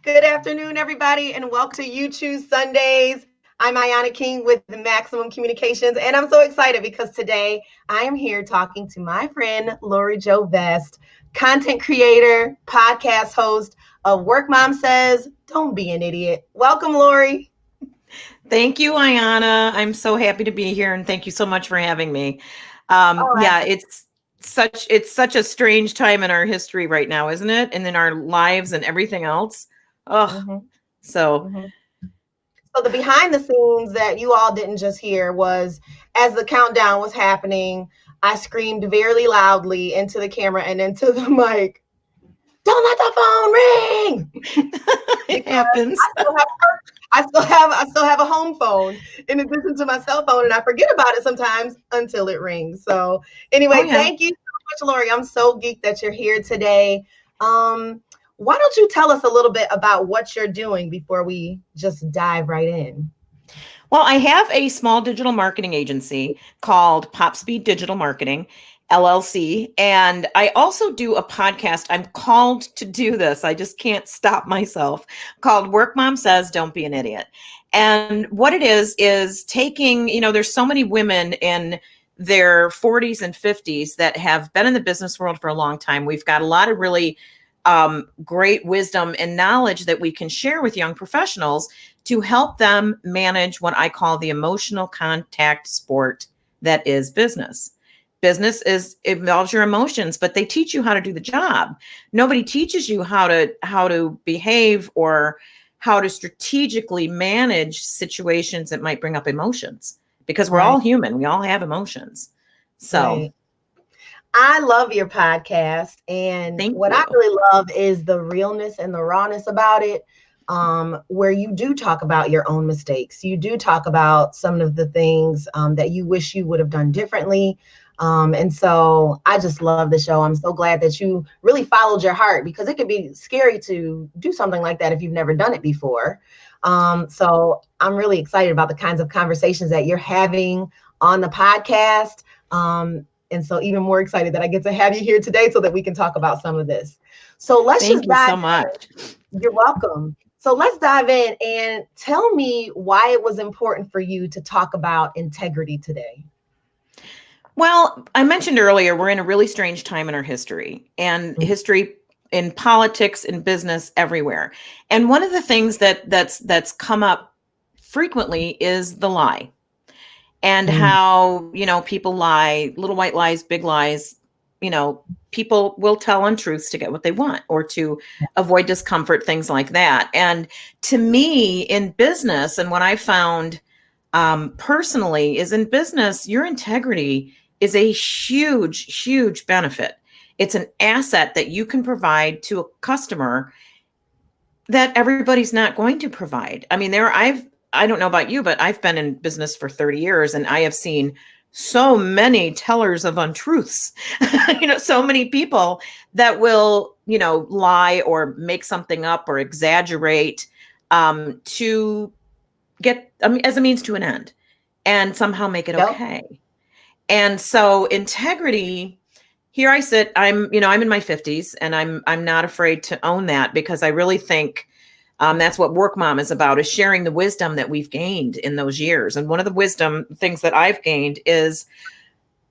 Good afternoon, everybody, and welcome to You Choose Sundays. I'm Ayana King with Maximum Communications, and I'm so excited because today I am here talking to my friend Lori Jo Vest, content creator, podcast host of Work Mom Says, Don't Be an Idiot. Welcome, Lori. Thank you, Ayana. I'm so happy to be here, and thank you so much for having me. Oh, Yeah, it's such a strange time in our history right now, isn't it? And in our lives and everything else. Oh, mhm, so mhm. So the behind the scenes that you all didn't just hear was as the countdown was happening, I screamed very loudly into the camera and into the mic, don't let the phone ring it because happens. I still have a home phone in addition to my cell phone, and I forget about it sometimes until it rings. So Oh anyway, yeah. thank you so much, Lori. I'm so geeked that you're here today. Um, why don't you tell us a little bit about what you're doing before we just dive right in? Well, I have a small digital marketing agency called Pop Speed Digital Marketing, LLC. And I also do a podcast. I'm called to do this. I just can't stop myself, called Work Mom Says, Don't Be an Idiot. And what it is taking, there's so many women in their 40s and 50s that have been in the business world for a long time. We've got a lot of really great wisdom and knowledge that we can share with young professionals to help them manage what I call the emotional contact sport that is business. Business involves your emotions, but they teach you how to do the job. Nobody teaches you how to behave or how to strategically manage situations that might bring up emotions because we're Right, all human. We all have emotions. So, right. I love your podcast, and thank what I you. really love is the realness and the rawness about it. Where you do talk about your own mistakes, you do talk about some of the things that you wish you would have done differently. And so I just love the show. I'm so glad that you really followed your heart because it can be scary to do something like that if you've never done it before. So I'm really excited about the kinds of conversations that you're having on the podcast. And so even more excited that I get to have you here today so that we can talk about some of this. So let's Thank just you dive so much. in. You're welcome. So let's dive in and tell me why it was important for you to talk about integrity today. Well, I mentioned earlier, we're in a really strange time in our history and Mhm. history in politics, in business, everywhere. And one of the things that's come up frequently is the lie and Mm. how, people lie, little white lies, big lies, people will tell untruths to get what they want or to avoid discomfort, things like that. And to me, in business, and what I found personally is in business, your integrity is a huge, huge benefit. It's an asset that you can provide to a customer that everybody's not going to provide. I mean, I don't know about you, but I've been in business for 30 years and I have seen so many tellers of untruths. So many people that will, lie or make something up or exaggerate to get, I mean, as a means to an end and somehow make it Yep. okay. And so integrity, here I sit, I'm in my 50s and I'm not afraid to own that because I really think that's what Work Mom is about, is sharing the wisdom that we've gained in those years. And one of the wisdom things that I've gained is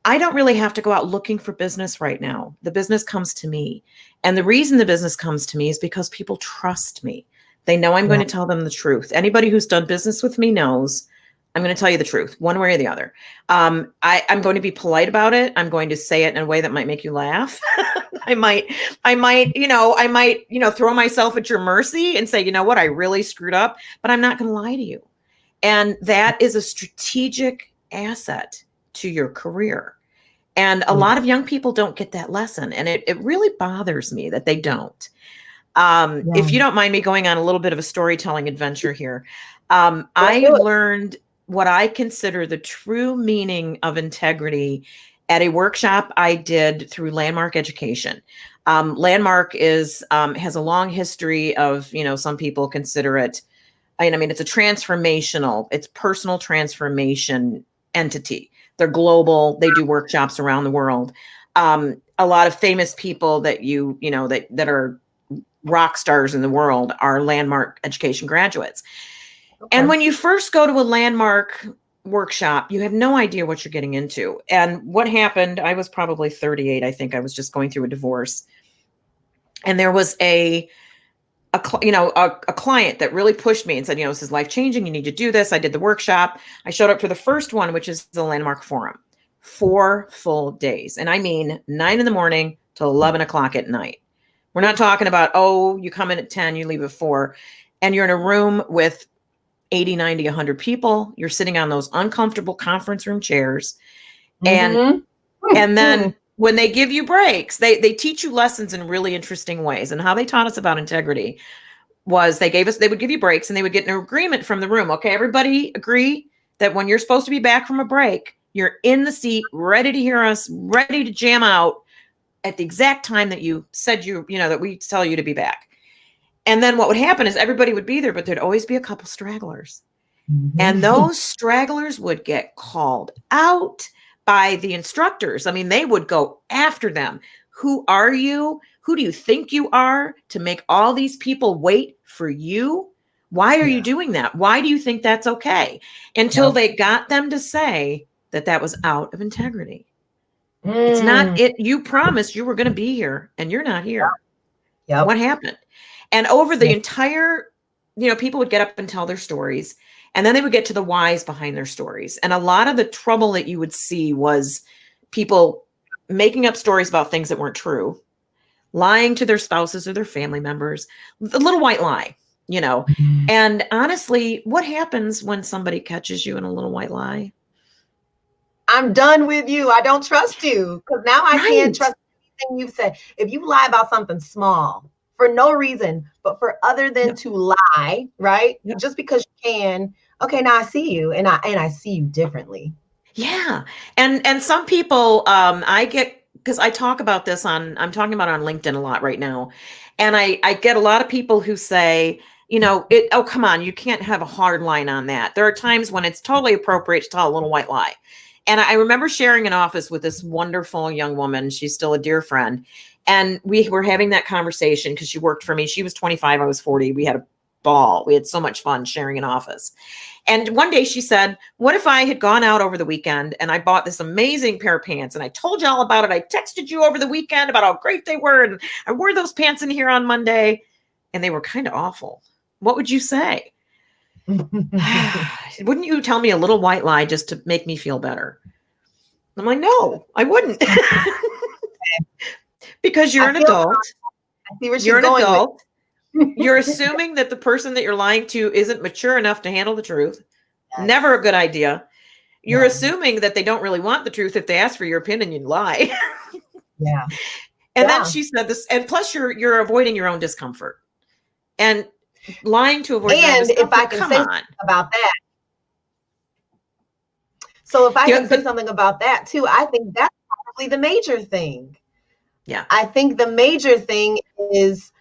I don't really have to go out looking for business right now. The business comes to me. And the reason the business comes to me is because people trust me. They know I'm going Yeah. to tell them the truth. Anybody who's done business with me knows I'm going to tell you the truth, one way or the other. I'm going to be polite about it. I'm going to say it in a way that might make you laugh. I might, throw myself at your mercy and say, you know what, I really screwed up, but I'm not going to lie to you. And that is a strategic asset to your career. And a Yeah. lot of young people don't get that lesson. And it really bothers me that they don't. Yeah. If you don't mind me going on a little bit of a storytelling adventure here, Let's I do it. learned what I consider the true meaning of integrity at a workshop I did through Landmark Education. Landmark has a long history of, some people consider it, I mean, it's a transformational, it's personal transformation entity. They're global. They do workshops around the world. A lot of famous people that that are rock stars in the world are Landmark education graduates. Okay. And when you first go to a Landmark workshop, you have no idea what you're getting into. And what happened, I was probably 38. I think I was just going through a divorce. And there was a client that really pushed me and said, this is life-changing. You need to do this. I did the workshop. I showed up for the first one, which is the Landmark Forum, 4 full days. And I mean 9 in the morning to 11 o'clock at night. We're not talking about, you come in at 10, you leave at 4, and you're in a room with 80, 90, 100 people. You're sitting on those uncomfortable conference room chairs. And then when they give you breaks, they teach you lessons in really interesting ways. And how they taught us about integrity was they would give you breaks and they would get an agreement from the room. Okay, everybody agree that when you're supposed to be back from a break, you're in the seat, ready to hear us, ready to jam out at the exact time that you said that we tell you to be back. And then what would happen is everybody would be there, but there'd always be a couple stragglers. And those stragglers would get called out by the instructors. I mean, they would go after them. Who are you? Who do you think you are to make all these people wait for you? Why are you doing that? Why do you think that's okay? Until they got them to say that was out of integrity. It's not it. You promised you were going to be here and you're not here. What happened? And over the entire, people would get up and tell their stories, and then they would get to the whys behind their stories. And a lot of the trouble that you would see was people making up stories about things that weren't true, lying to their spouses or their family members, the little white lie, And honestly, what happens when somebody catches you in a little white lie? I'm done with you. I don't trust you, because now I can't trust anything you've said. If you lie about something small for no reason, but for other than to lie, right? Just because you can. Okay, now I see you, and I see you differently. Yeah, and some people, I get, because I talk about this I'm talking about on LinkedIn a lot right now, and I get a lot of people who say, oh, come on, you can't have a hard line on that. There are times when it's totally appropriate to tell a little white lie. And I remember sharing an office with this wonderful young woman. She's still a dear friend. And we were having that conversation because she worked for me. She was 25, I was 40. We had a ball. We had so much fun sharing an office. And one day she said, what if I had gone out over the weekend and I bought this amazing pair of pants and I told you all about it. I texted you over the weekend about how great they were. And I wore those pants in here on Monday and they were kind of awful. What would you say? Wouldn't you tell me a little white lie just to make me feel better? I'm like, no, I wouldn't. Because you're an adult. You're an adult. You're assuming that the person that you're lying to isn't mature enough to handle the truth. Yes. Never a good idea. You're assuming that they don't really want the truth. If they ask for your opinion, you lie. Yeah. And then she said this, and plus you're avoiding your own discomfort. And lying to avoid. And if I can say something about that. So if I can say something about that too, I think that's probably the major thing. Yeah. I think the major thing is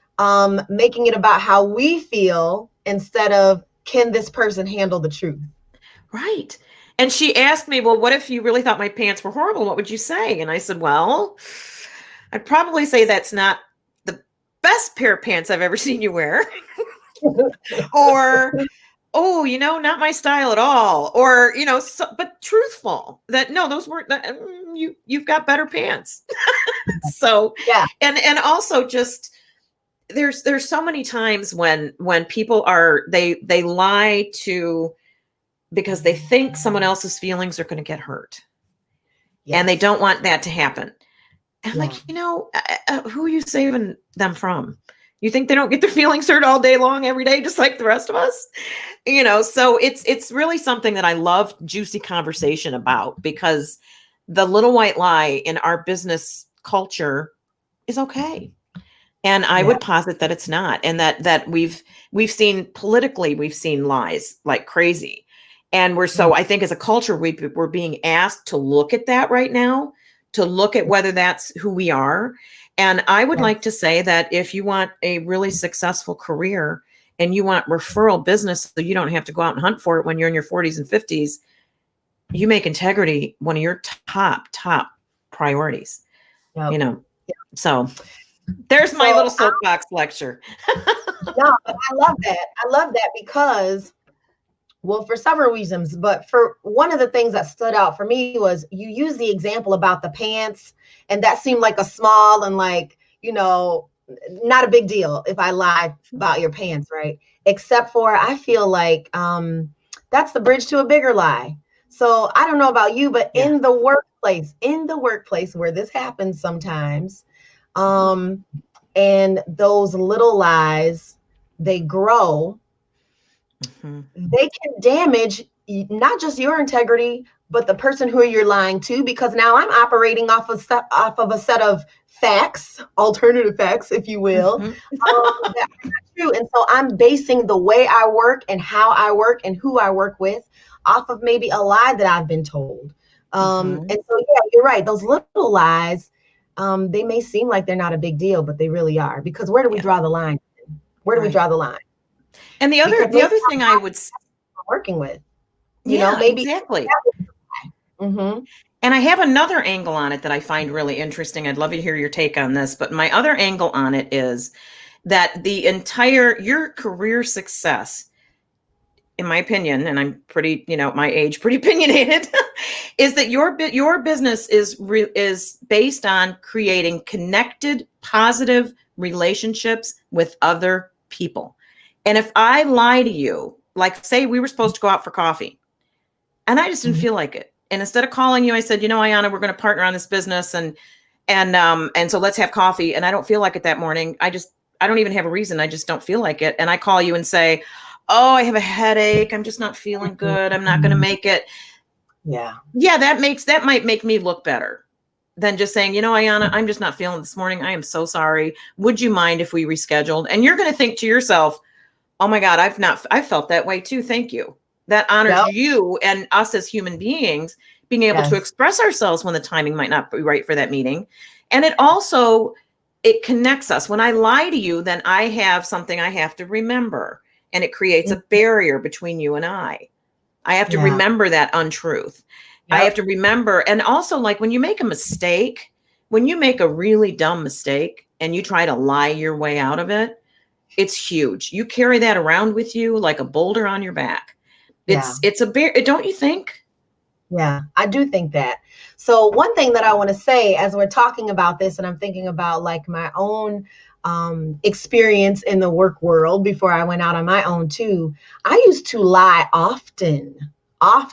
making it about how we feel instead of, can this person handle the truth? Right. And she asked me, well, what if you really thought my pants were horrible? What would you say? And I said, well, I'd probably say that's not the best pair of pants I've ever seen you wear. Or, oh, not my style at all. Or, but truthful that, no, those weren't, you've got better pants. So, yeah. And also just, there's so many times when people they lie because they think someone else's feelings are going to get hurt. Yes. And they don't want that to happen. And I'm like, who are you saving them from? You think they don't get their feelings hurt all day long, every day, just like the rest of us? So it's really something that I love juicy conversation about, because the little white lie in our business culture is okay. And I would posit that it's not. And that we've seen politically, we've seen lies like crazy. And I think as a culture, we're being asked to look at that right now, to look at whether that's who we are. And I would like to say that if you want a really successful career and you want referral business so you don't have to go out and hunt for it when you're in your 40s and 50s, you make integrity one of your top priorities. So There's my So little soapbox lecture. no, but I love that. I love that because, well, for several reasons, but for one of the things that stood out for me was you used the example about the pants, and that seemed like a small and like, not a big deal if I lie about your pants, right? Except for I feel like that's the bridge to a bigger lie. So I don't know about you, but Yeah. in the workplace where this happens sometimes, and those little lies, they grow. They can damage not just your integrity, but the person who you're lying to, because now I'm operating off of a set of facts, alternative facts, if you will, that are not true. And so I'm basing the way I work and how I work and who I work with off of maybe a lie that I've been told. And so, yeah, you're right. Those little lies, they may seem like they're not a big deal, but they really are. Because where do we draw the line? Where do we draw the line? And the other thing I would working with, maybe exactly. Mm-hmm. And I have another angle on it that I find really interesting. I'd love to hear your take on this, but my other angle on it is that your career success, in my opinion, and I'm pretty, my age, pretty opinionated, is that your business is based on creating connected, positive relationships with other people. And if I lie to you, like say we were supposed to go out for coffee and I just didn't feel like it. And instead of calling you, I said, Ayanna, we're going to partner on this business and so let's have coffee. And I don't feel like it that morning. I don't even have a reason. I just don't feel like it. And I call you and say, oh, I have a headache. I'm just not feeling good. I'm not going to make it. Yeah. Yeah. That might make me look better than just saying, Ayanna, I'm just not feeling this morning. I am so sorry. Would you mind if we rescheduled? And you're going to think to yourself, oh my God, I've felt that way too. Thank you. That honors you and us as human beings being able to express ourselves when the timing might not be right for that meeting. And it connects us. When I lie to you, then I have something I have to remember, and it creates a barrier between you and I. I have to remember that untruth. I have to remember. And also, like when you make a mistake, when you make a really dumb mistake and you try to lie your way out of it, it's huge. You carry that around with you like a boulder on your back. It's a bear, don't you think? Yeah, I do think that. So one thing that I want to say as we're talking about this, and I'm thinking about like my own experience in the work world before I went out on my own too. I used to lie often, but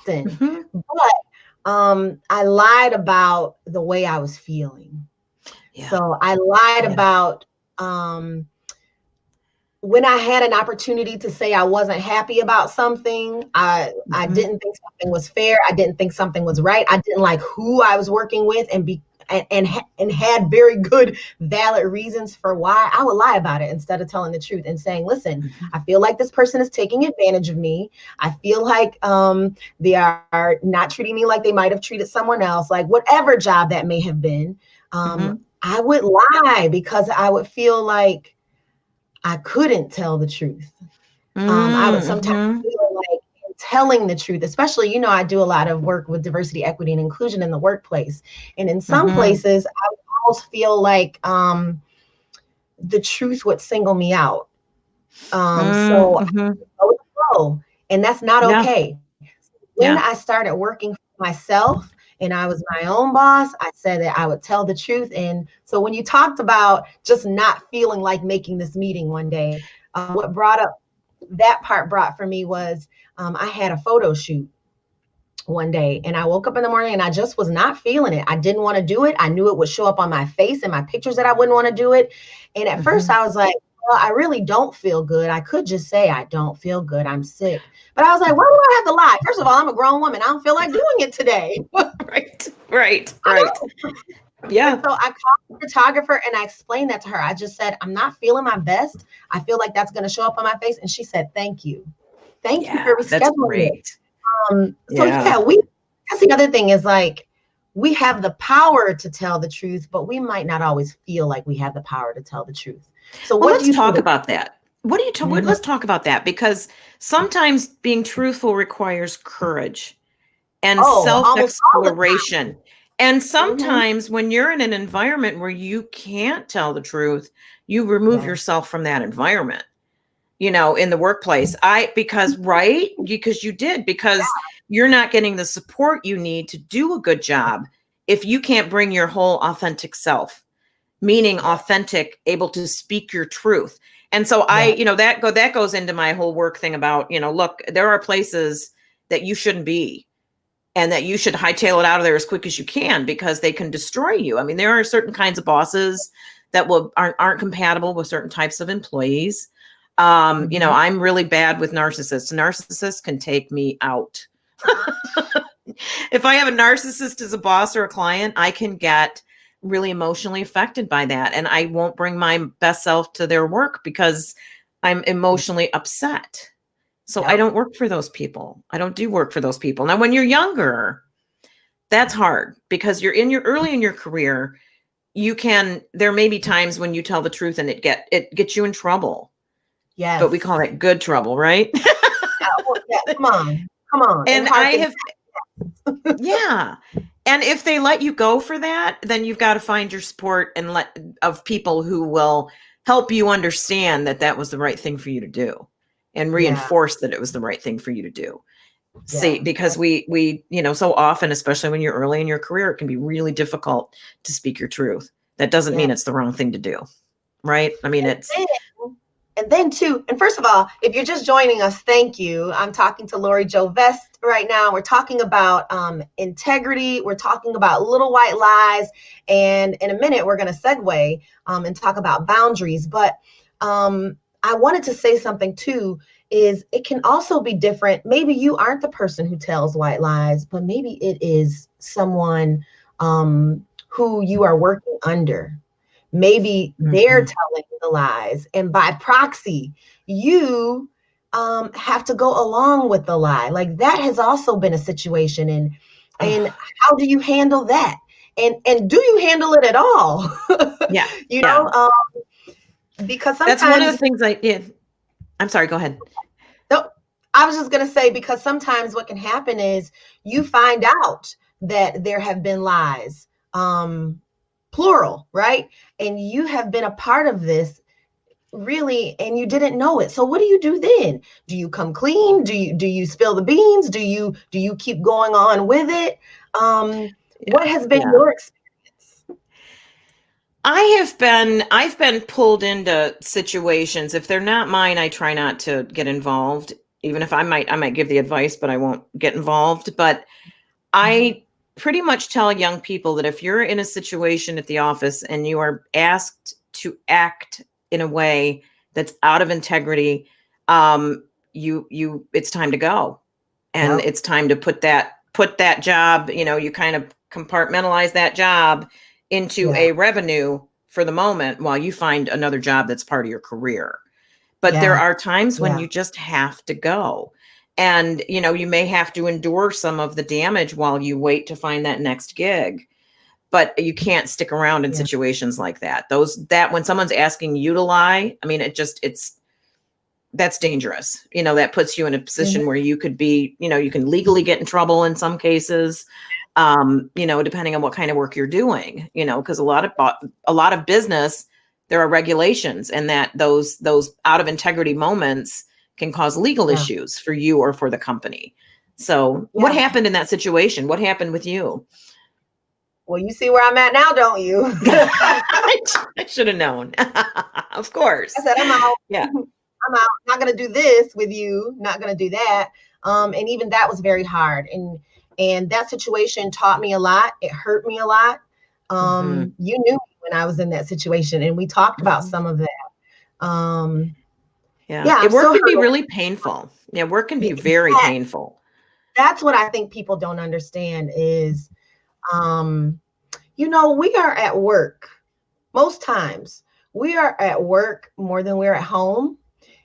I lied about the way I was feeling. Yeah. So I lied about when I had an opportunity to say I wasn't happy about something, I didn't think something was fair. I didn't think something was right. I didn't like who I was working with and had very good, valid reasons for why. I would lie about it instead of telling the truth and saying, listen, I feel like this person is taking advantage of me. I feel like they are not treating me like they might have treated someone else, like whatever job that may have been. I would lie because I would feel like I couldn't tell the truth. I would sometimes feel like telling the truth, especially, I do a lot of work with diversity, equity, and inclusion in the workplace. And in some places, I would almost feel like the truth would single me out. So I would go, and that's not okay. When I started working for myself, and I was my own boss, I said that I would tell the truth. And so when you talked about just not feeling like making this meeting one day, what brought for me was I had a photo shoot one day, and I woke up in the morning and I just was not feeling it. I didn't want to do it. I knew it would show up on my face and my pictures that I wouldn't want to do it. And at first I was like, well, I really don't feel good. I could just say I don't feel good. I'm sick. But I was like, why do I have to lie? First of all, I'm a grown woman. I don't feel like doing it today. Right. Yeah. And so I called the photographer and I explained that to her. I just said, I'm not feeling my best. I feel like that's going to show up on my face. And she said, thank you. Thank you for rescheduling it. That's the other thing is like, we have the power to tell the truth, but we might not always feel like we have the power to tell the truth. So let's talk about that. Let's talk about that, because sometimes being truthful requires courage and self-exploration. And sometimes when you're in an environment where you can't tell the truth, you remove yourself from that environment, in the workplace. Because you're not getting the support you need to do a good job if you can't bring your whole authentic self, meaning authentic, able to speak your truth. And so that goes into my whole work thing about, look, there are places that you shouldn't be, and that you should hightail it out of there as quick as you can, because they can destroy you. I mean, there are certain kinds of bosses that aren't compatible with certain types of employees. I'm really bad with narcissists. Narcissists can take me out. If I have a narcissist as a boss or a client, I can get really emotionally affected by that. And I won't bring my best self to their work because I'm emotionally upset. So I don't work for those people. I don't do work for those people. Now, when you're younger, that's hard because you're early in your career. There may be times when you tell the truth and it gets you in trouble. Yes. But we call it good trouble, right? Come on. And yeah. And if they let you go for that, then you've got to find your support of people who will help you understand that was the right thing for you to do, and reinforce that it was the right thing for you to do. See, because we so often, especially when you're early in your career, it can be really difficult to speak your truth. That doesn't mean it's the wrong thing to do, right? I mean, And then too, and first of all, if you're just joining us, thank you. I'm talking to Lori Jo Vest right now. We're talking about integrity. We're talking about little white lies. And in a minute, we're going to segue and talk about boundaries. But I wanted to say something too, is it can also be different. Maybe you aren't the person who tells white lies, but maybe it is someone who you are working under. Maybe they're telling the lies, and by proxy, you have to go along with the lie. Like that has also been a situation. And how do you handle that? And do you handle it at all? Yeah. Because sometimes that's one of the things I did. I'm sorry, go ahead. No, I was just going to say, because sometimes what can happen is you find out that there have been lies, plural, right? And you have been a part of this really, and you didn't know it. So what do you do then? Do you come clean? Do you spill the beans? Do you keep going on with it? What has been your experience? I've been pulled into situations. If they're not mine, I try not to get involved, even if I might give the advice, but I won't get involved. But I pretty much tell young people that if you're in a situation at the office and you are asked to act in a way that's out of integrity, it's time to go. And it's time to put that job, you kind of compartmentalize that job into a revenue for the moment while you find another job that's part of your career. But there are times when you just have to go. And, you may have to endure some of the damage while you wait to find that next gig. But you can't stick around in situations like that. When someone's asking you to lie, I mean, that's dangerous. That puts you in a position where you could be, you can legally get in trouble in some cases, depending on what kind of work you're doing, because a lot of business, there are regulations, and that those out of integrity moments can cause legal issues for you or for the company. So what happened in that situation? What happened with you? Well, you see where I'm at now, don't you? I should have known. Of course. I said, I'm out. Yeah. I'm out. Not going to do this with you. Not going to do that. And even that was very hard. And that situation taught me a lot. It hurt me a lot. You knew me when I was in that situation, and we talked about some of that. Work can be really painful. Yeah, work can be very painful. That's what I think people don't understand is, we are at work. Most times we are at work more than we're at home.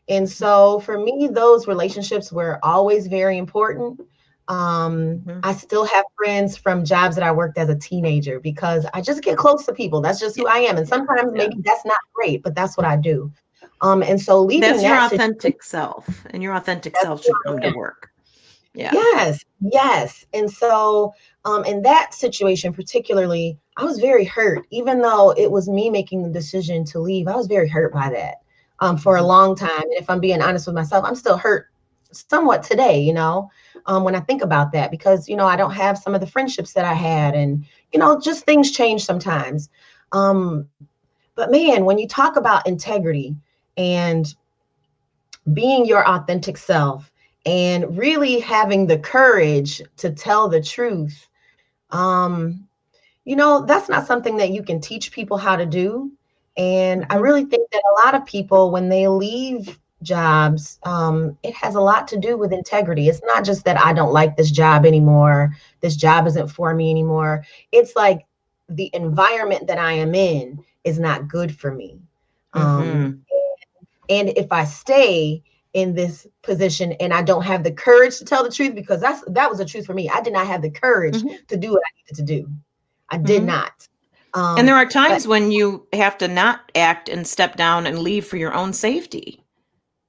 And so for me, those relationships were always very important. I still have friends from jobs that I worked as a teenager because I just get close to people. That's just who I am. And sometimes maybe that's not great, but that's what I do. And so leaving that's your authentic self, and your authentic self should come to work. Yeah. Yes, yes. And so, in that situation particularly, I was very hurt, even though it was me making the decision to leave. I was very hurt by that, for a Mhm. long time. And if I'm being honest with myself, I'm still hurt somewhat today, when I think about that, because, I don't have some of the friendships that I had, and, just things change sometimes. Um, but man, when you talk about integrity and being your authentic self and really having the courage to tell the truth, um that's not something that you can teach people how to do. And I Mhm. really think that a lot of people, when they leave jobs, it has a lot to do with integrity. It's not just that I don't like this job anymore, this job isn't for me anymore. It's like the environment that I am in is not good for me. um Mhm. and if I stay in this position and I don't have the courage to tell the truth, because that was the truth for me. I did not have the courage Mhm. to do what I needed to do. I did Mhm. not. And there are But times when you have to not act and step down and leave for your own safety.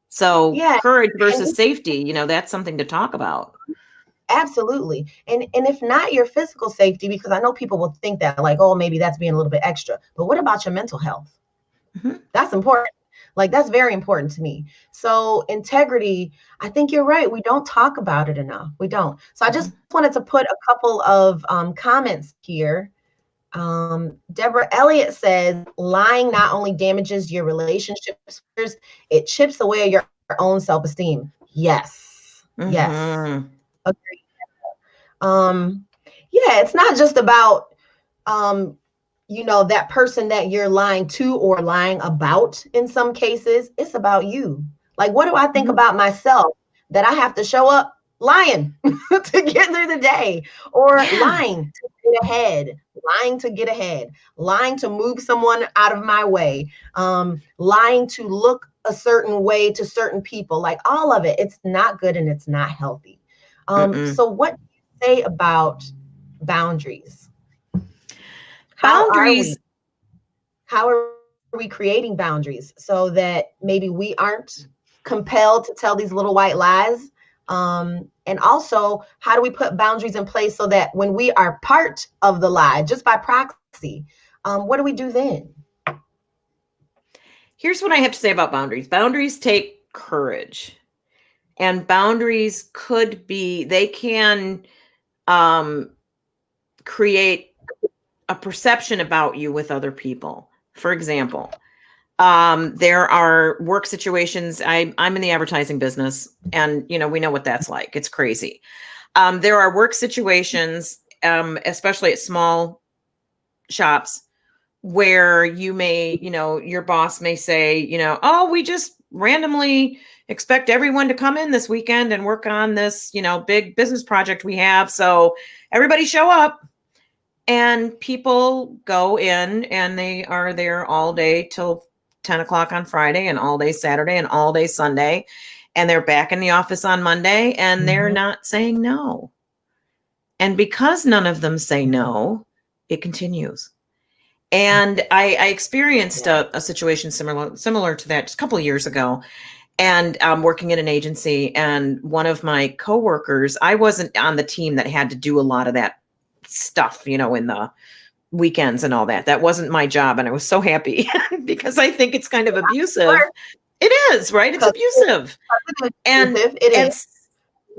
So yeah, courage and versus safety, that's something to talk about. absolutely. And if not your physical safety, because I know people will think that, like, oh, maybe that's being a little bit extra. But what about your mental health? Mhm. That's important. Like, that's very important to me. So integrity, I think you're right. We don't talk about it enough. We don't. So I just Mhm. wanted to put a couple of comments here. Deborah Elliott says, lying not only damages your relationships, it chips away your own self-esteem. Yes. Yes. Mhm. Agree. Um, yeah, it's not just about um, that person that you're lying to or lying about in some cases. It's about you. Like, what do I think Mhm. about myself that I have to show up lying to get through the day, or Yeah. lying to get ahead, lying to get ahead, lying to move someone out of my way, lying to look a certain way to certain people, like all of it. It's not good and it's not healthy. Mm-mm. So what do you say about boundaries? How are we Boundaries. how are we creating boundaries so that maybe we aren't compelled to tell these little white lies? And also, how do we put boundaries in place so that when we are part of the lie, just by proxy, what do we do then? Here's what I have to say about boundaries. Boundaries take courage. And boundaries they can um, create a perception about you with other people. For example, there are work situations. I'm in the advertising business, and we know what that's like. It's crazy. There are work situations, especially at small shops, where your boss may say, oh, we just randomly expect everyone to come in this weekend and work on this, big business project we have. So everybody show up. And people go in and they are there all day till 10 o'clock on Friday and all day Saturday and all day Sunday. And they're back in the office on Monday and they're Mhm. not saying no. And because none of them say no, it continues. And I experienced Yeah. a situation similar to that just a couple of years ago, and working in an agency. And one of my coworkers, I wasn't on the team that had to do a lot of that stuff, in the weekends and all that. That wasn't my job, and I was so happy because I think it's kind of abusive. It is, right? It's Because abusive, it's and exclusive. It and is.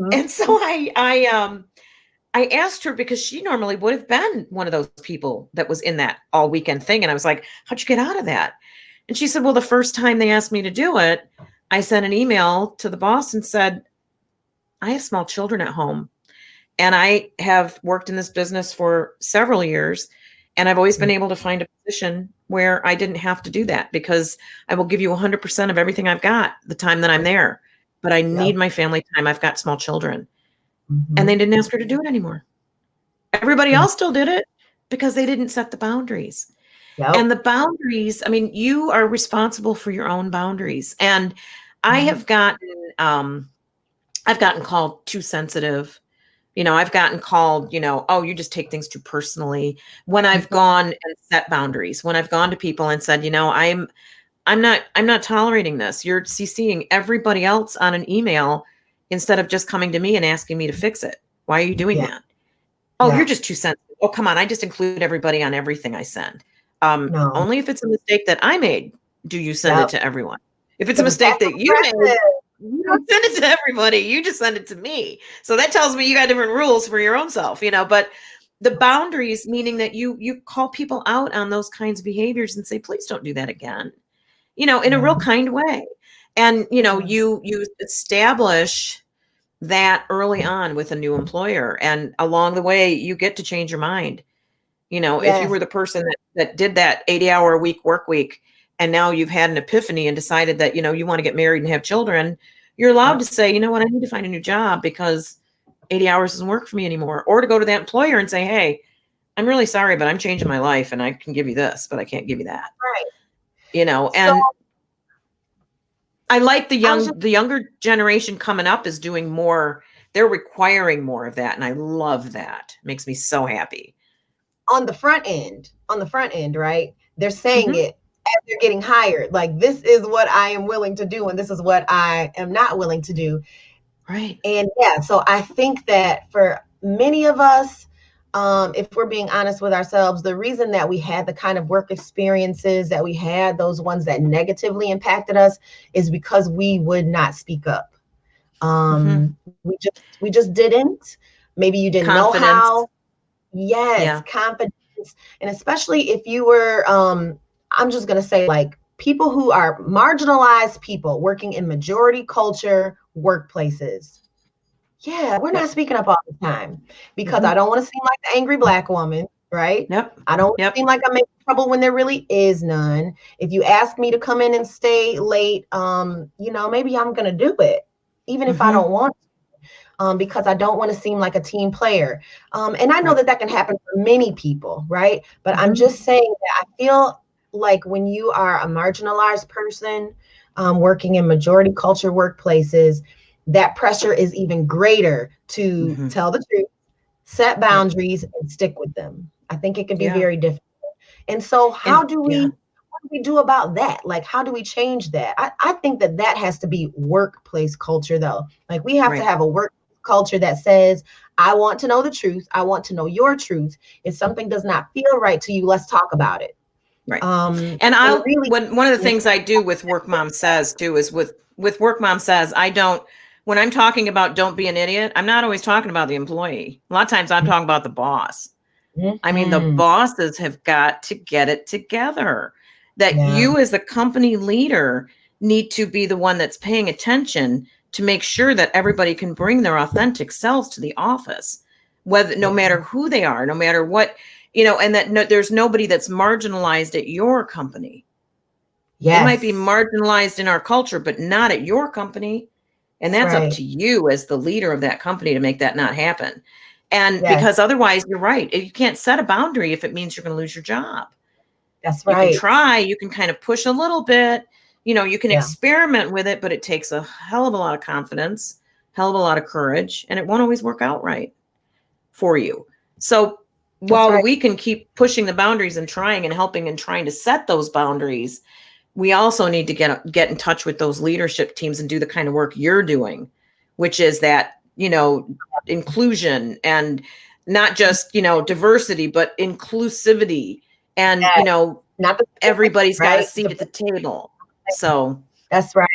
Mhm. and so I asked her, because she normally would have been one of those people that was in that all weekend thing. And I was like, how'd you get out of that? And she said, well, the first time they asked me to do it, I sent an email to the boss and said, I have small children at home and I have worked in this business for several years. And I've always been able to find a position where I didn't have to do that, because I will give you 100% of everything I've got the time that I'm there. But I need Yep. my family time. I've got small children. And they Mhm. didn't ask her to do it anymore. Everybody Yeah. else still did it because they didn't set the boundaries. Yep. And the boundaries, I mean, you are responsible for your own boundaries. And I Mhm. have um, I've gotten called too sensitive. I've gotten called, oh, you just take things too personally. When I've Mhm. gone and set boundaries, when I've gone to people and said, I'm not tolerating this. You're CCing everybody else on an email instead of just coming to me and asking me to fix it. Why are you doing Yeah. that? Oh, Yeah. you're just too sensitive. Oh, come on. I just include everybody on everything I send. No. Only if it's a mistake that I made, do you send Yep. it to everyone. If it's a Because mistake that you made, aggressive. you don't send it to everybody. You just send it to me. So that tells me you got different rules for your own self, but the boundaries, meaning that you call people out on those kinds of behaviors and say, please don't do that again, in a real kind way. And, you establish that early on with a new employer, and along the way you get to change your mind. If you Yes. were the person that did that 80-hour a week work week, and now you've had an epiphany and decided that, you want to get married and have children, you're allowed to say, you know what, I need to find a new job because 80 hours doesn't work for me anymore. Or to go to that employer and say, hey, I'm really sorry, but I'm changing my life and I can give you this, but I can't give you that. Right. And I like the just, younger generation coming up is doing more. They're requiring more of that. And I love that. It makes me so happy. On the front end, right? They're saying it as they're getting hired. Like, this is what I am willing to do, and this is what I am not willing to do. Right. And yeah, so I think that for many of us, if we're being honest with ourselves, the reason that we had the kind of work experiences that we had, those ones that negatively impacted us, is because we would not speak up. We just didn't. Maybe you didn't know how. Yes, yeah. Confidence. And especially if you were, I'm just going to say, like, people who are marginalized people working in majority culture workplaces. Yeah, we're not speaking up all the time because I don't want to seem like the angry Black woman, right? Yep. I don't want to seem like I'm making trouble when there really is none. If you ask me to come in and stay late, maybe I'm going to do it, even if I don't want to, because I don't want to seem like a team player. And I know that can happen for many people, right? But I'm just saying that I feel like when you are a marginalized person working in majority culture workplaces, that pressure is even greater to tell the truth, set boundaries, and stick with them. I think it can be very difficult. And so what do we do about that? Like, how do we change that? I think that has to be workplace culture, though. Like, we have to have a work culture that says, I want to know the truth. I want to know your truth. If something does not feel right to you, let's talk about it. Right. And I'll really, one of the things I do with Work Mom Says too is with Work Mom Says, when I'm talking about don't be an idiot, I'm not always talking about the employee. A lot of times I'm talking about the boss. I mean, the bosses have got to get it together, that you as the company leader need to be the one that's paying attention to make sure that everybody can bring their authentic selves to the office, no matter who they are, no matter what, and that there's nobody that's marginalized at your company. They might be marginalized in our culture, but not at your company. And that's up to you as the leader of that company to make that not happen. And because otherwise, you're right. You can't set a boundary if it means you're going to lose your job. That's right. You can try, you can kind of push a little bit, you can experiment with it, but it takes a hell of a lot of confidence, hell of a lot of courage, and it won't always work out right for you. So while we can keep pushing the boundaries and trying and helping and trying to set those boundaries, we also need to get in touch with those leadership teams and do the kind of work you're doing, which is that, inclusion, and not just, diversity, but inclusivity, and, not everybody's got a seat at the table. So that's right.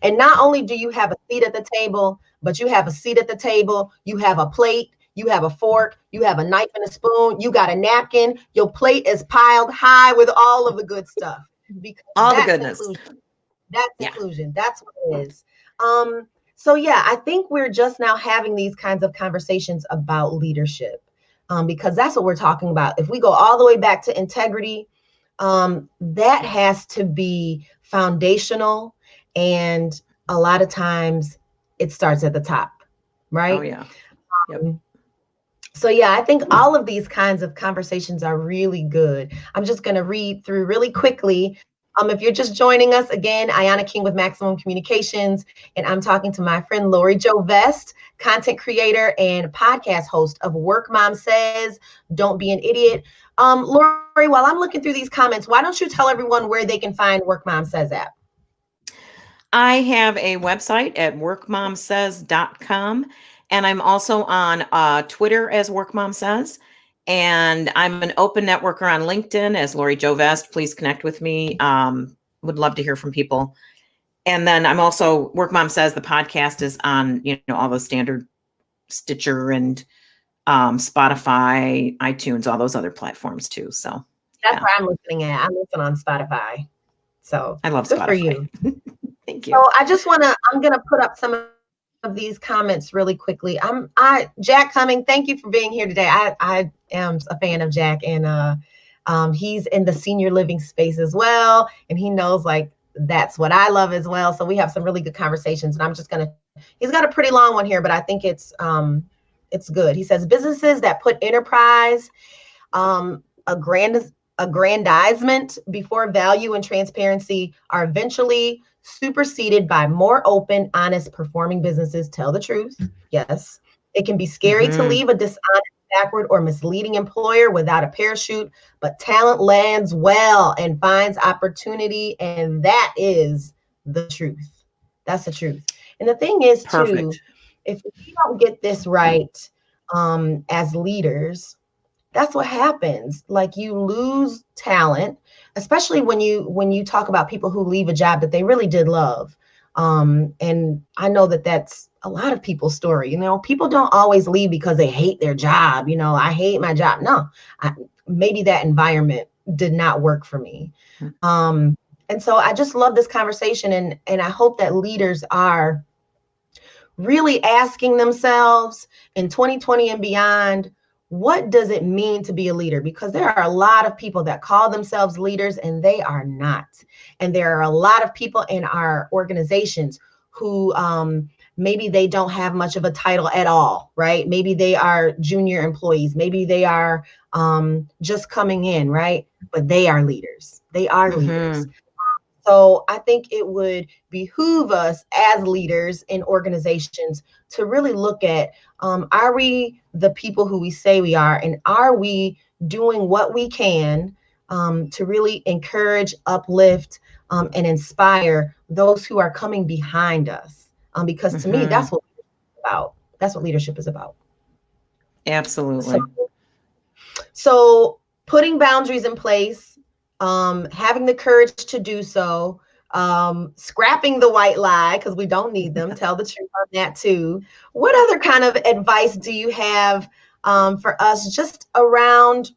And not only do you have a seat at the table, but you have a seat at the table, you have a plate, you have a fork, you have a knife and a spoon, you got a napkin, your plate is piled high with all of the good stuff. Because all the goodness. That's inclusion. That's what it is. So I think we're just now having these kinds of conversations about leadership, because that's what we're talking about. If we go all the way back to integrity, that has to be foundational. And a lot of times it starts at the top, right? Oh, yeah. So I think all of these kinds of conversations are really good. I'm just going to read through really quickly. If you're just joining us, again, Ayana King with Maximum Communications, and I'm talking to my friend Lori Jo Vest, content creator and podcast host of Work Mom Says, Don't Be an Idiot. Lori, while I'm looking through these comments, why don't you tell everyone where they can find Work Mom Says at? I have a website at workmomsays.com, and I'm also on Twitter as WorkMomSays, and I'm an open networker on LinkedIn as Lori Jo Vest. Please connect with me. Would love to hear from people. And then I'm also Work Mom Says, the podcast is on, all the standard Stitcher and Spotify, iTunes, all those other platforms too. So that's where I'm listening at. I'm listening on Spotify. So I love good Spotify. for you. Thank you. So I'm going to put up some of these comments really quickly. Jack Cumming, thank you for being here today. I am a fan of Jack, and he's in the senior living space as well. And he knows that's what I love as well. So we have some really good conversations, and he's got a pretty long one here, but I think it's good. He says, businesses that put enterprise, aggrandizement before value and transparency are eventually superseded by more open, honest, performing businesses. Tell the truth. Yes. It can be scary to leave a dishonest, backward, or misleading employer without a parachute, but talent lands well and finds opportunity, and that is the truth. That's the truth. And the thing is, too, if we don't get this right as leaders, that's what happens. You lose talent, especially when you talk about people who leave a job that they really did love. And I know that that's a lot of people's story. People don't always leave because they hate their job. I hate my job. No, maybe that environment did not work for me. And so I just love this conversation, and I hope that leaders are really asking themselves in 2020 and beyond, what does it mean to be a leader? Because there are a lot of people that call themselves leaders and they are not. And there are a lot of people in our organizations who maybe they don't have much of a title at all, right? Maybe they are junior employees. Maybe they are just coming in, right? But they are leaders. They are leaders. So I think it would behoove us as leaders in organizations to really look at, are we the people who we say we are, and are we doing what we can to really encourage, uplift, and inspire those who are coming behind us? Because to me, that's what it's about. That's what leadership is about. Absolutely. So putting boundaries in place, having the courage to do so, scrapping the white lie because we don't need them. Tell the truth on that too. What other kind of advice do you have for us just around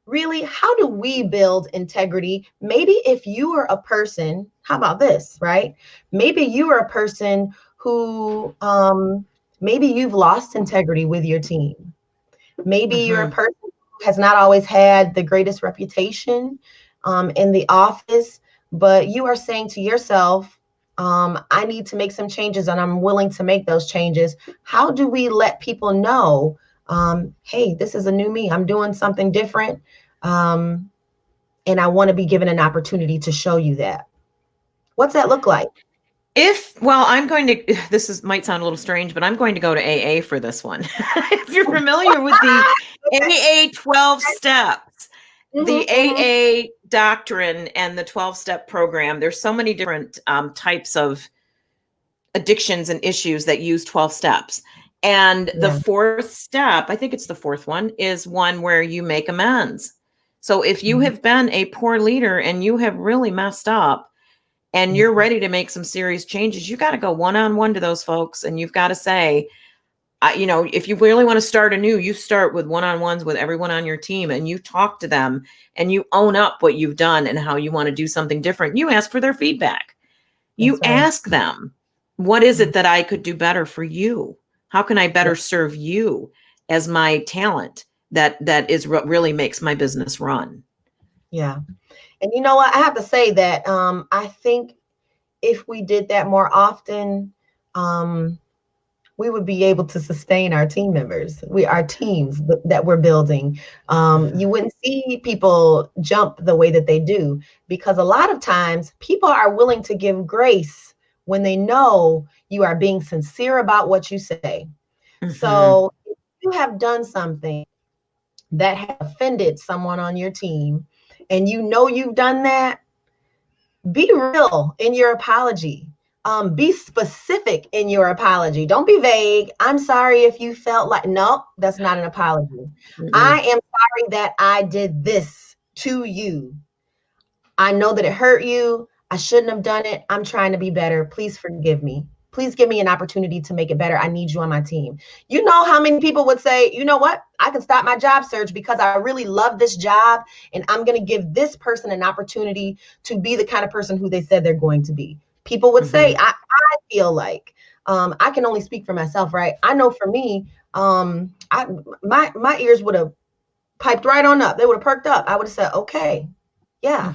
really how do we build integrity? Maybe if you are a person, how about this, right? Maybe you are a person who maybe you've lost integrity with your team. Maybe you're a person who has not always had the greatest reputation in the office, but you are saying to yourself, I need to make some changes and I'm willing to make those changes. How do we let people know, hey, this is a new me, I'm doing something different, and I want to be given an opportunity to show you that? What's that look like? Might sound a little strange, but I'm going to go to AA for this one. If you're familiar with the AA 12 steps, the AA doctrine and the 12-step program, there's so many different types of addictions and issues that use 12 steps. And the fourth step, I think it's the fourth one, is one where you make amends. So if you have been a poor leader and you have really messed up, and you're ready to make some serious changes, you got to go one-on-one to those folks. And you've got to say, if you really want to start anew, you start with one-on-ones with everyone on your team and you talk to them and you own up what you've done and how you want to do something different. You ask for their feedback. You ask them, what is it that I could do better for you? How can I better serve you as my talent that is what really makes my business run? Yeah. And you know what? I have to say that I think if we did that more often, we would be able to sustain our team members. Our teams that we're building. You wouldn't see people jump the way that they do, because a lot of times people are willing to give grace when they know you are being sincere about what you say. So if you have done something that has offended someone on your team, and you know you've done that, be real in your apology. Be specific in your apology. Don't be vague. I'm sorry if you felt like, no, that's not an apology. I am sorry that I did this to you. I know that it hurt you. I shouldn't have done it. I'm trying to be better. Please forgive me. Please give me an opportunity to make it better. I need you on my team. You know how many people would say, you know what? I can stop my job search because I really love this job and I'm going to give this person an opportunity to be the kind of person who they said they're going to be. People would say, I feel like, I can only speak for myself, right? I know for me, my ears would have piped right on up. They would have perked up. I would have said, okay, yeah.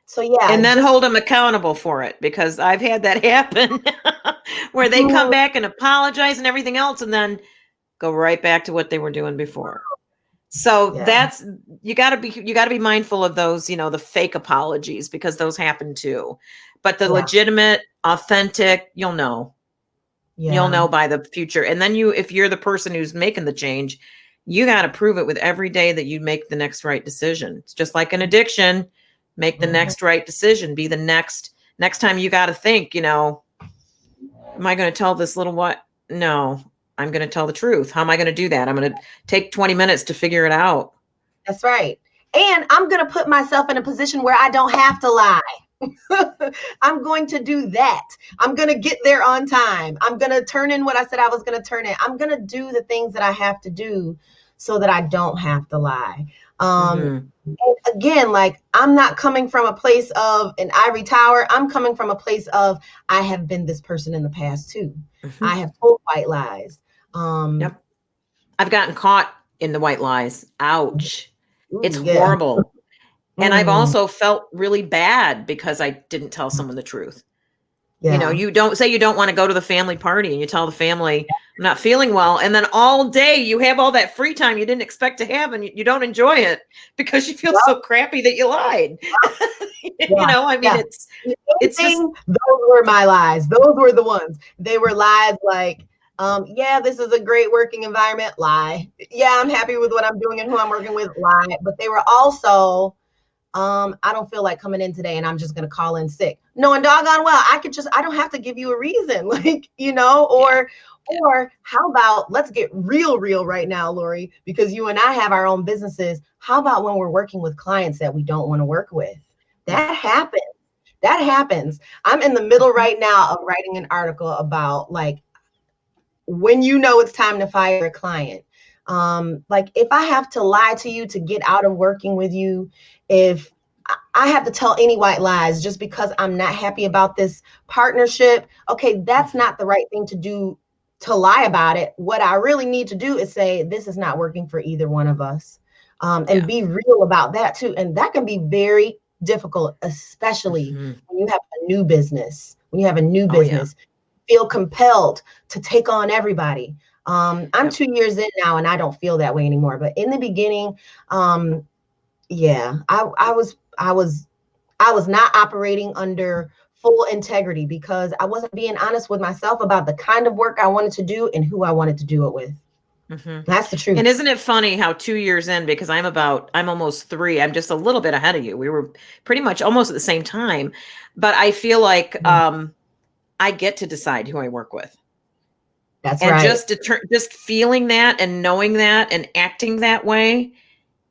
So yeah. And then hold them accountable for it, because I've had that happen where they come back and apologize and everything else and then go right back to what they were doing before. So that's, you got to be mindful of those, the fake apologies, because those happen too. But the legitimate, authentic, you'll know. Yeah. You'll know by the future. And then if you're the person who's making the change, you got to prove it with every day that you make the next right decision. It's just like an addiction. Make the next right decision. Be the next time you got to think, am I going to tell this little what? No, I'm going to tell the truth. How am I going to do that? I'm going to take 20 minutes to figure it out. That's right. And I'm going to put myself in a position where I don't have to lie. I'm going to do that. I'm going to get there on time. I'm going to turn in what I said I was going to turn in. I'm going to do the things that I have to do so that I don't have to lie. And again, like, I'm not coming from a place of an ivory tower. I'm coming from a place of, I have been this person in the past too. I have told white lies. Yep. I've gotten caught in the white lies. Ouch. It's horrible. And I've also felt really bad because I didn't tell someone the truth. Yeah. You don't want to go to the family party and you tell the family, I'm not feeling well. And then all day you have all that free time you didn't expect to have, and you don't enjoy it because you feel so crappy that you lied. It's just, those were my lies. Those were the ones. They were lies like, this is a great working environment. Lie. Yeah, I'm happy with what I'm doing and who I'm working with. Lie. But they were also, I don't feel like coming in today and I'm just going to call in sick. No, and doggone well, I don't have to give you a reason, or how about, let's get real right now, Lori, because you and I have our own businesses. How about when we're working with clients that we don't want to work with? That happens. I'm in the middle right now of writing an article about, like, when it's time to fire a client. Like, if I have to lie to you to get out of working with you, if I have to tell any white lies just because I'm not happy about this partnership, okay, that's not the right thing to do, to lie about it. What I really need to do is say, this is not working for either one of us, and be real about that too. And that can be very difficult, especially when you have a new business. Feel compelled to take on everybody. I'm 2 years in now and I don't feel that way anymore. But in the beginning, I was not operating under full integrity because I wasn't being honest with myself about the kind of work I wanted to do and who I wanted to do it with. That's the truth. And isn't it funny how 2 years in, because I'm almost 3, I'm just a little bit ahead of you. We were pretty much almost at the same time, but I feel like I get to decide who I work with. That's and right. Just feeling that and knowing that and acting that way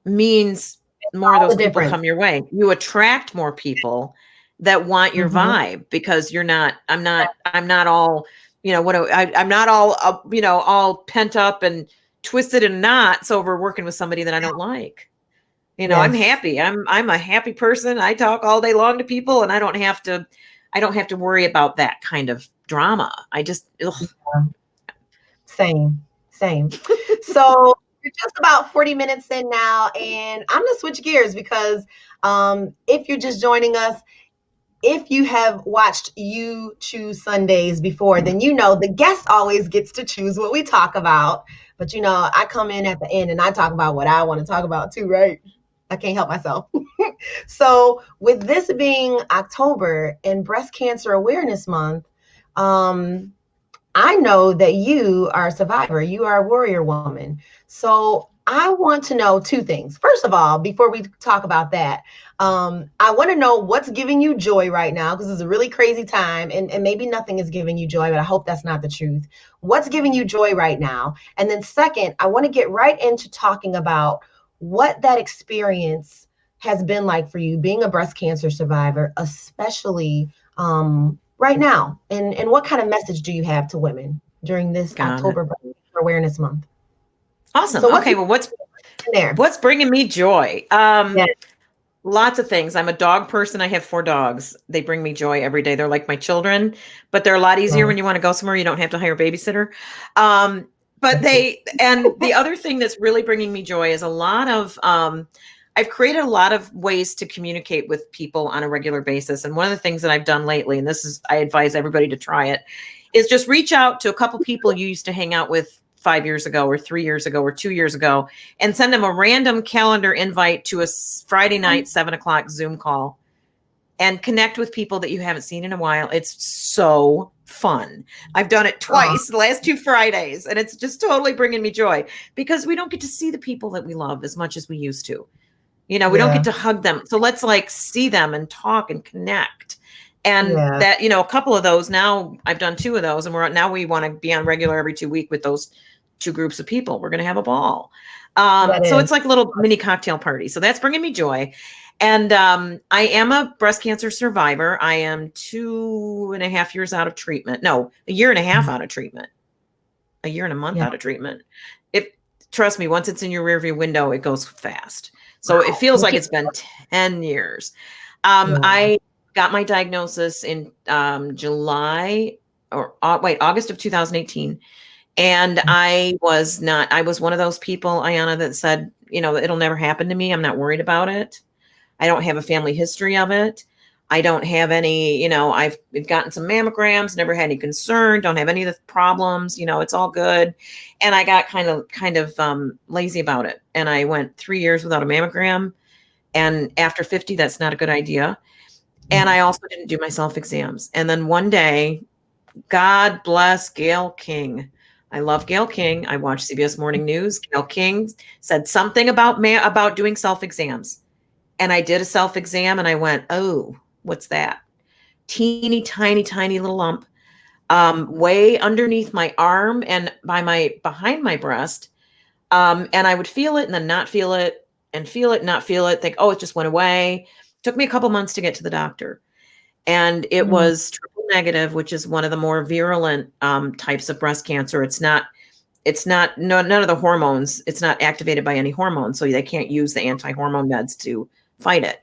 means more of those people come your way. You attract more people that want your vibe because I'm not all, I'm not all, all pent up and twisted in knots over working with somebody that I don't like. I'm happy. I'm a happy person. I talk all day long to people and I don't have to worry about that kind of drama. I just, Same. So we're just about 40 minutes in now, and I'm going to switch gears because if you're just joining us, if you have watched You Choose Sundays before, then the guest always gets to choose what we talk about. But, I come in at the end and I talk about what I want to talk about too, right? I can't help myself. So with this being October and Breast Cancer Awareness Month, I know that you are a survivor. You are a warrior woman. So I want to know two things. First of all, before we talk about that, I want to know what's giving you joy right now, because it's a really crazy time, and maybe nothing is giving you joy, but I hope that's not the truth. What's giving you joy right now? And then second, I want to get right into talking about what that experience has been like for you being a breast cancer survivor, especially right now. And what kind of message do you have to women during this Got it. October Breast Cancer Awareness Month? Awesome. So what's Okay. Well, in there? what's bringing me joy? Yeah. Lots of things. I'm a dog person. I have 4 dogs. They bring me joy every day. They're like my children, but they're a lot easier when you want to go somewhere. You don't have to hire a babysitter. But the other thing that's really bringing me joy is a lot of, I've created a lot of ways to communicate with people on a regular basis. And one of the things that I've done lately, and I advise everybody to try it, is just reach out to a couple people you used to hang out with 5 years ago or 3 years ago or 2 years ago, and send them a random calendar invite to a Friday night, 7:00 Zoom call, and connect with people that you haven't seen in a while. It's so fun. I've done it twice, the last 2 Fridays, and it's just totally bringing me joy, because we don't get to see the people that we love as much as we used to. We don't get to hug them. So let's see them and talk and connect. And that, a couple of those now, I've done 2 of those, and we want to be on regular every 2 weeks with those 2 groups of people. We're going to have a ball. So it's like a little mini cocktail party. So that's bringing me joy. And I am a breast cancer survivor. I am 2.5 years out of treatment. No, a year and a half out of treatment. A year and a month out of treatment. Trust me, once it's in your rearview window, it goes fast. So it feels like it's been 10 years. I got my diagnosis in August of 2018. And I was one of those people, Ayana, that said, it'll never happen to me. I'm not worried about it. I don't have a family history of it. I don't have any, I've gotten some mammograms, never had any concern, don't have any of the problems, it's all good. And I got kind of lazy about it. And I went 3 years without a mammogram. And after 50, that's not a good idea. And I also didn't do my self-exams. And then one day, God bless Gayle King. I love Gayle King. I watch CBS Morning News. Gayle King said something about doing self-exams. And I did a self-exam and I went, oh, what's that? Teeny, tiny, tiny little lump way underneath my arm and behind my breast. And I would feel it and then not feel it and feel it, not feel it, think, oh, it just went away. It took me a couple months to get to the doctor. And it was triple negative, which is one of the more virulent types of breast cancer. None of the hormones, it's not activated by any hormone. So they can't use the anti-hormone meds to fight it.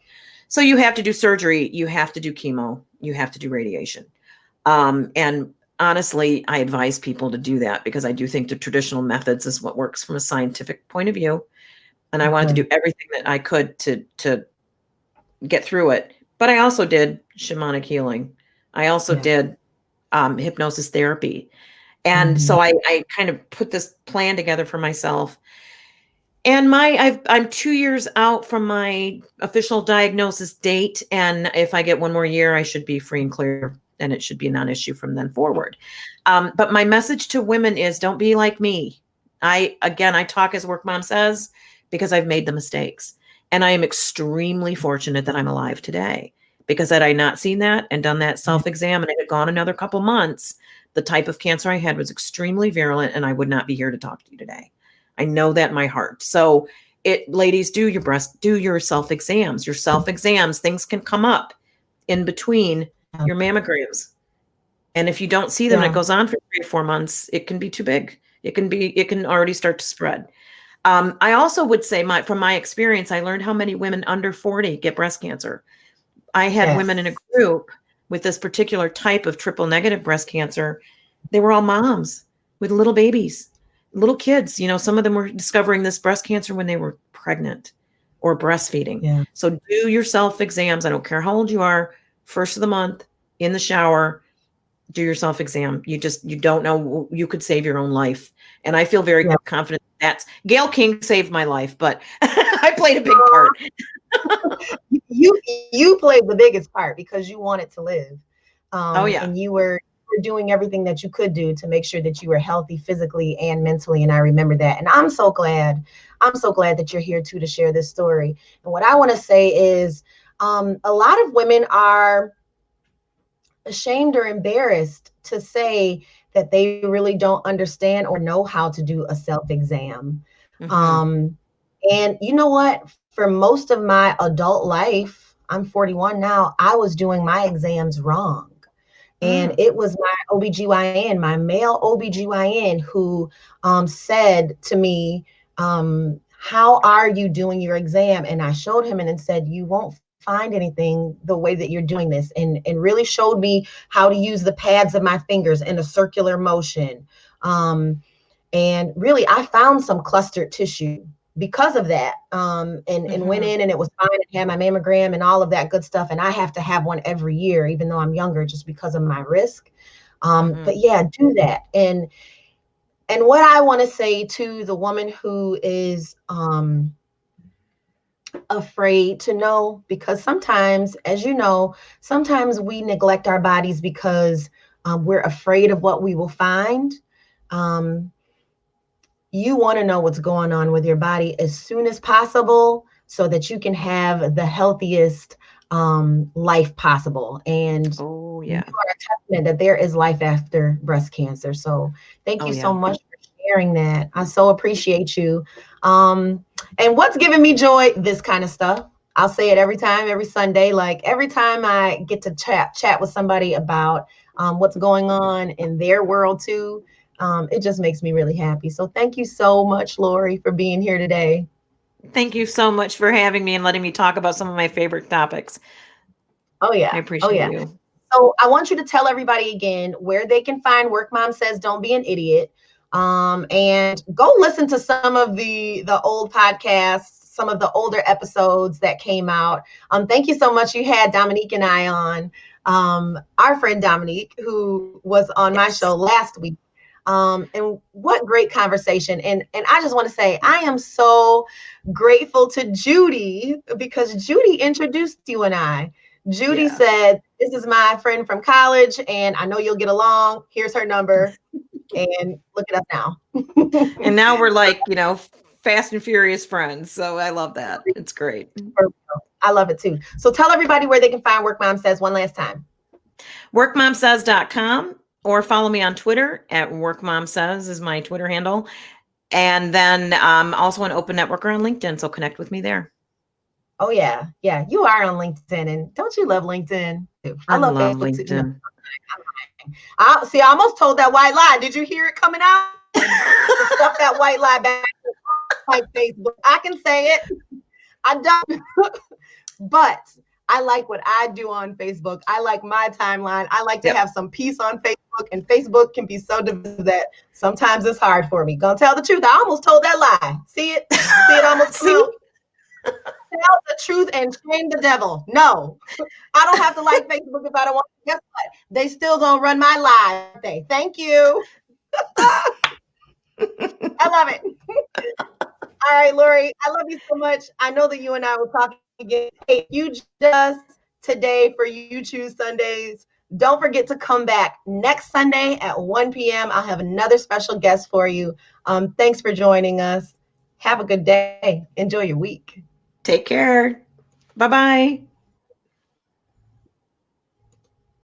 So you have to do surgery, you have to do chemo, you have to do radiation. And honestly, I advise people to do that because I do think the traditional methods is what works from a scientific point of view. And I wanted to do everything that I could to get through it. But I also did shamanic healing. I also did hypnosis therapy. And so I kind of put this plan together for myself. And I'm 2 years out from my official diagnosis date. And if I get one more year, I should be free and clear. And it should be a non-issue from then forward. But my message to women is don't be like me. I talk as Work Mom says, because I've made the mistakes. And I am extremely fortunate that I'm alive today, because had I not seen that and done that self-exam and it had gone another couple months, the type of cancer I had was extremely virulent and I would not be here to talk to you today. I know that in my heart. So ladies, do your self-exams. Your self-exams, things can come up in between your mammograms. And if you don't see them and it goes on for 3 or 4 months, it can be too big. It can already start to spread. I also would say from my experience, I learned how many women under 40 get breast cancer. I had women in a group with this particular type of triple negative breast cancer. They were all moms with little babies, little kids. Some of them were discovering this breast cancer when they were pregnant or breastfeeding. Yeah. So do your self-exams. I don't care how old you are, first of the month, in the shower, do your self-exam. You don't know, you could save your own life. And I feel very confident Gayle King saved my life, but I played a big part. You played the biggest part because you wanted to live. And you were were doing everything that you could do to make sure that you were healthy physically and mentally. And I remember that. And I'm so glad that you're here too to share this story. And what I want to say is a lot of women are ashamed or embarrassed to say that they really don't understand or know how to do a self-exam. And you know what? For most of my adult life, I'm 41 now, I was doing my exams wrong. And it was my OBGYN, my male OBGYN, who said to me, how are you doing your exam? And I showed him and said, you won't find anything the way that you're doing this, and really showed me how to use the pads of my fingers in a circular motion. And really, I found some clustered tissue because of that, and went in and it was fine. I had my mammogram and all of that good stuff. And I have to have one every year, even though I'm younger, just because of my risk. But yeah, do that. And what I want to say to the woman who is afraid to know, because sometimes, as you know, sometimes we neglect our bodies because we're afraid of what we will find. You want to know what's going on with your body as soon as possible so that you can have the healthiest life possible. And you are a testament that there is life after breast cancer. So thank you so much for sharing that. I so appreciate you. And what's giving me joy, this kind of stuff. I'll say it every time, every Sunday, like every time I get to chat with somebody about what's going on in their world too. It just makes me really happy. So thank you so much, Lori, for being here today. Thank you so much for having me and letting me talk about some of my favorite topics. Oh, yeah. I appreciate you. So I want you to tell everybody again where they can find Work Mom Says Don't Be an Idiot. And go listen to some of the old podcasts, some of the older episodes that came out. Thank you so much. You had Dominique and I on, our friend Dominique, who was on my show last week. And what great conversation. And I just want to say, I am so grateful to Judy, because Judy introduced you and I. Judy said, this is my friend from college, and I know you'll get along. Here's her number. And look at us now. And now we're like, fast and furious friends. So I love that. It's great. I love it too. So tell everybody where they can find Work Mom Says one last time. WorkMomSays.com, or follow me on Twitter at WorkMomSays is my Twitter handle. And then also an open networker on LinkedIn. So connect with me there. Oh, yeah. Yeah. You are on LinkedIn. And don't you love LinkedIn? I love Facebook LinkedIn. too. See, I almost told that white lie. Did you hear it coming out? Stuff that white lie back like Facebook. I can say it. I don't. But I like what I do on Facebook. I like my timeline. I like to have some peace on Facebook, and Facebook can be so divisive that sometimes it's hard for me. Gonna tell the truth. I almost told that lie. See it? See it almost? See? Tell the truth and shame the devil. No, I don't have to like Facebook if I don't want to. Guess what? They still gonna run my live day. Thank you. I love it. All right, Lori, I love you so much. I know that you and I will talk again. Hey, you just today for You Choose Sundays. Don't forget to come back next Sunday at 1 p.m. I'll have another special guest for you. Thanks for joining us. Have a good day. Enjoy your week. Take care. Bye-bye.